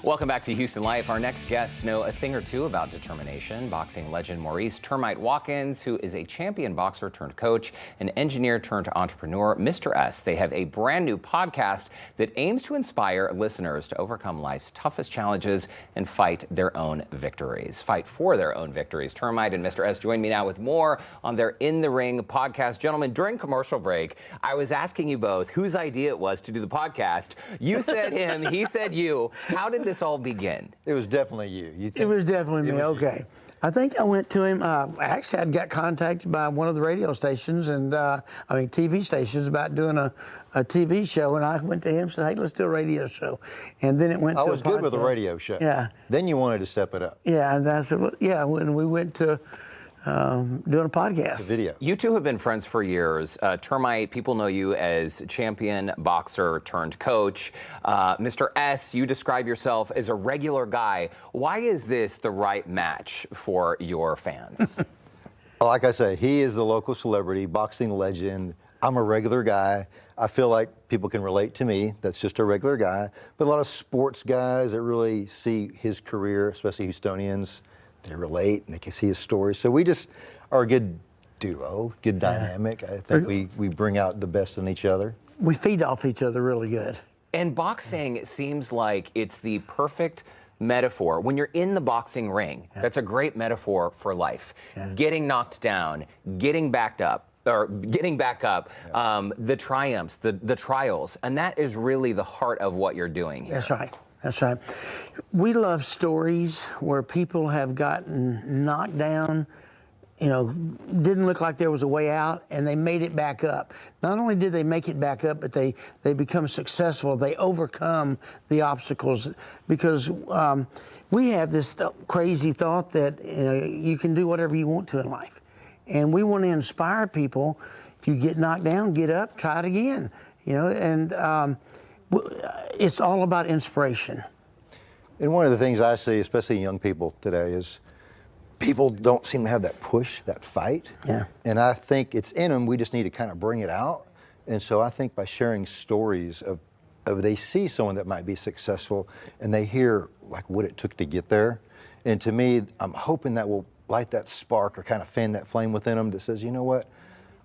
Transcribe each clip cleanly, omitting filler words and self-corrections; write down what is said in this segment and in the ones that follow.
Welcome back to Houston Life. Our next guests know a thing or two about determination. Boxing legend Maurice Termite Watkins, who is a champion boxer turned coach, an engineer turned entrepreneur, Mr. S. They have a brand new podcast that aims to inspire listeners to overcome life's toughest challenges and fight their own victories. Fight for their own victories. Termite and Mr. S join me now with more on their In the Ring podcast. Gentlemen, during commercial break, I was asking you both whose idea it was to do the podcast. You said him, he said you. How did this all begin? It was definitely you. It was definitely me. Okay. You. I think I went to him. Actually, I got contacted by one of the radio stations and TV stations about doing a TV show, and I went to him and said, "Hey, let's do a radio show." And then it went. I to was a good with a podcast. radio show. Yeah. Then you wanted to step it up. Yeah, and I said, well, yeah, when we went to doing a podcast. The video. You two have been friends for years. Termite, people know you as champion boxer turned coach. Mr. S, you describe yourself as a regular guy. Why is this the right match for your fans? Like I say, he is the local celebrity, boxing legend. I'm a regular guy. I feel like people can relate to me. That's just a regular guy. But a lot of sports guys that really see his career, especially Houstonians, they relate and they can see his story. So we just are a good duo, good dynamic. I think we bring out the best in each other. We feed off each other really good. And boxing seems like it's the perfect metaphor. When you're in the boxing ring, that's a great metaphor for life. Getting knocked down, getting back up, the triumphs, the trials, and that is really the heart of what you're doing here. That's right. That's right. We love stories where people have gotten knocked down, didn't look like there was a way out, and they made it back up. Not only did they make it back up, but they become successful. They overcome the obstacles because we have this crazy thought that you can do whatever you want to in life. And we want to inspire people. If you get knocked down, get up, try it again, it's all about inspiration. And one of the things I see, especially in young people today, is people don't seem to have that push, that fight. Yeah. And I think it's in them. We just need to kind of bring it out. And so I think by sharing stories of they see someone that might be successful and they hear like what it took to get there. And to me, I'm hoping that will light that spark or kind of fan that flame within them that says, you know what,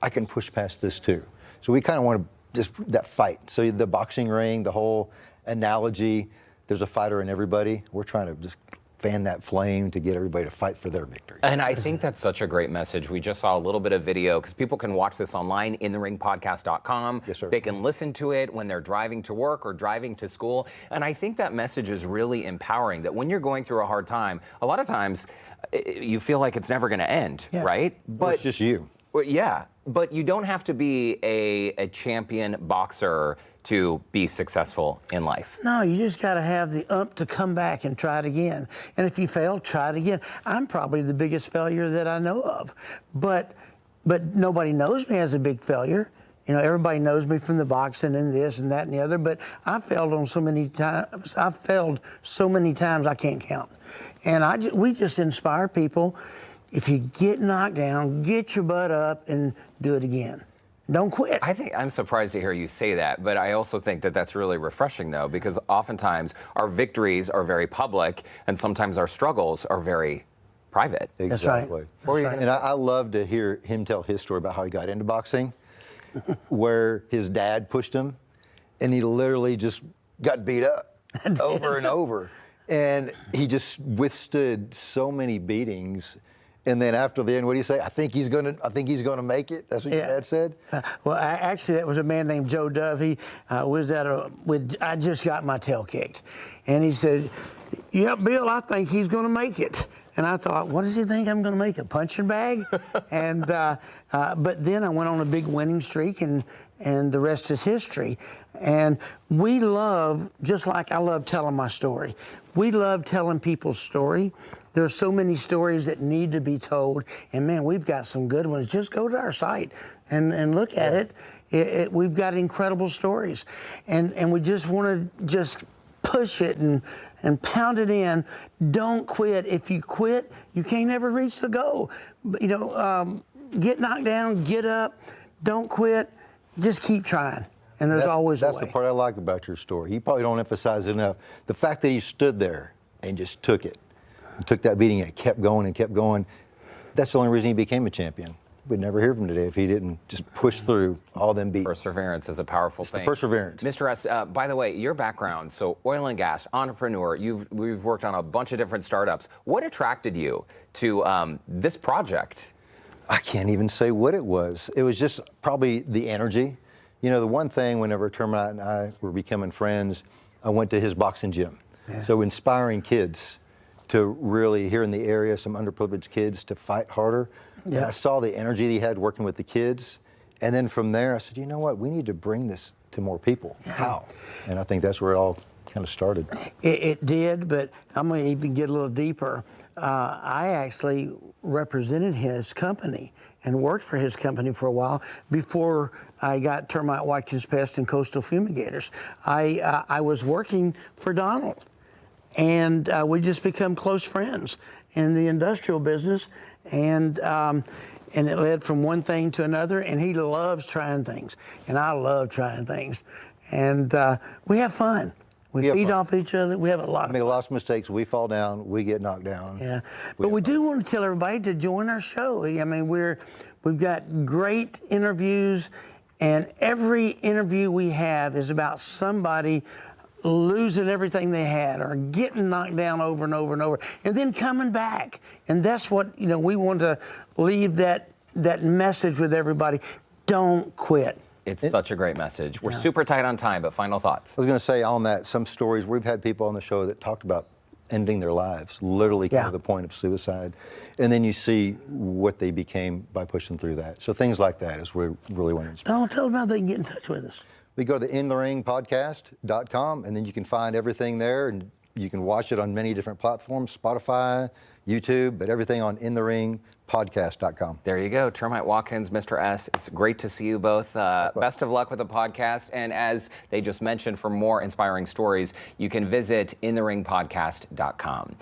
I can push past this too. So we kind of want to just that fight. So the boxing ring, the whole analogy, there's a fighter in everybody. We're trying to just fan that flame to get everybody to fight for their victory. And I think that's such a great message. We just saw a little bit of video because people can watch this online, intheringpodcast.com. Yes, sir. They can listen to it when they're driving to work or driving to school. And I think that message is really empowering, that when you're going through a hard time, a lot of times you feel like it's never going to end, right? But it's just you. Well, yeah, but you don't have to be a champion boxer to be successful in life. No, you just got to have the to come back and try it again. And if you fail, try it again. I'm probably the biggest failure that I know of, but nobody knows me as a big failure. Everybody knows me from the boxing and this and that and the other, but I failed on so many times. I've failed so many times I can't count. And we just inspire people. If you get knocked down, get your butt up and do it again. Don't quit. I'm surprised to hear you say that, but I also think that that's really refreshing, though, because oftentimes our victories are very public and sometimes our struggles are very private. Exactly. That's right. And I love to hear him tell his story about how he got into boxing, where his dad pushed him and he literally just got beat up over and over. And he just withstood so many beatings. And then after the end, what do you say? I think he's gonna make it. That's what your dad said. Well, actually, that was a man named Joe Dove. He was I just got my tail kicked, and he said, "Yeah, Bill, I think he's gonna make it." And I thought, what does he think I'm gonna make, a punching bag? And but then I went on a big winning streak, and the rest is history. And we love, just like I love telling my story, we love telling people's story. There's so many stories that need to be told, and man, we've got some good ones. Just go to our site and look at it. We've got incredible stories, and we just want to just push it and pound it in. Don't quit. If you quit, you can't ever reach the goal. Get knocked down, get up, don't quit, just keep trying. and there's always a way. That's the part I like about your story. You probably don't emphasize it enough. The fact that he stood there and just took it, and took that beating and kept going and kept going, that's the only reason he became a champion. We'd never hear from him today if he didn't just push through all them beats. Perseverance is a powerful thing. Perseverance. Mr. S, by the way, your background, so oil and gas, entrepreneur, we've worked on a bunch of different startups. What attracted you to this project? I can't even say what it was. It was just probably the energy. You know, the one thing whenever Termite and I were becoming friends, I went to his boxing gym. Yeah. So inspiring kids to really, here in the area, some underprivileged kids to fight harder. Yeah. And I saw the energy he had working with the kids. And then from there, I said, you know what, we need to bring this to more people. Yeah. How? And I think that's where it all kind of started. It did, but I'm going to even get a little deeper. I actually represented his company and worked for his company for a while before I got Termite Watkins Pest and Coastal Fumigators. I was working for Donald, and we just become close friends in the industrial business, and it led from one thing to another, and he loves trying things, and I love trying things, and we have fun. We feed off each other. We have a lot of fun. Make lots of mistakes. We fall down. We get knocked down. Yeah, but we do want to tell everybody to join our show. I mean, we've got great interviews, and every interview we have is about somebody losing everything they had or getting knocked down over and over and over and then coming back. And that's what, we want to leave that message with everybody. Don't quit. It's such a great message. We're super tight on time, but final thoughts. I was going to say on that, some stories, we've had people on the show that talked about ending their lives, literally to the point of suicide. And then you see what they became by pushing through that. So things like that is where we really want to inspire. Tell them how they can get in touch with us. We go to the intheringpodcast.com, and then you can find everything there, and you can watch it on many different platforms, Spotify, YouTube, but everything on intheringpodcast.com. There you go. Termite Watkins, Mr. S. It's great to see you both. Best of luck with the podcast. And as they just mentioned, for more inspiring stories, you can visit intheringpodcast.com.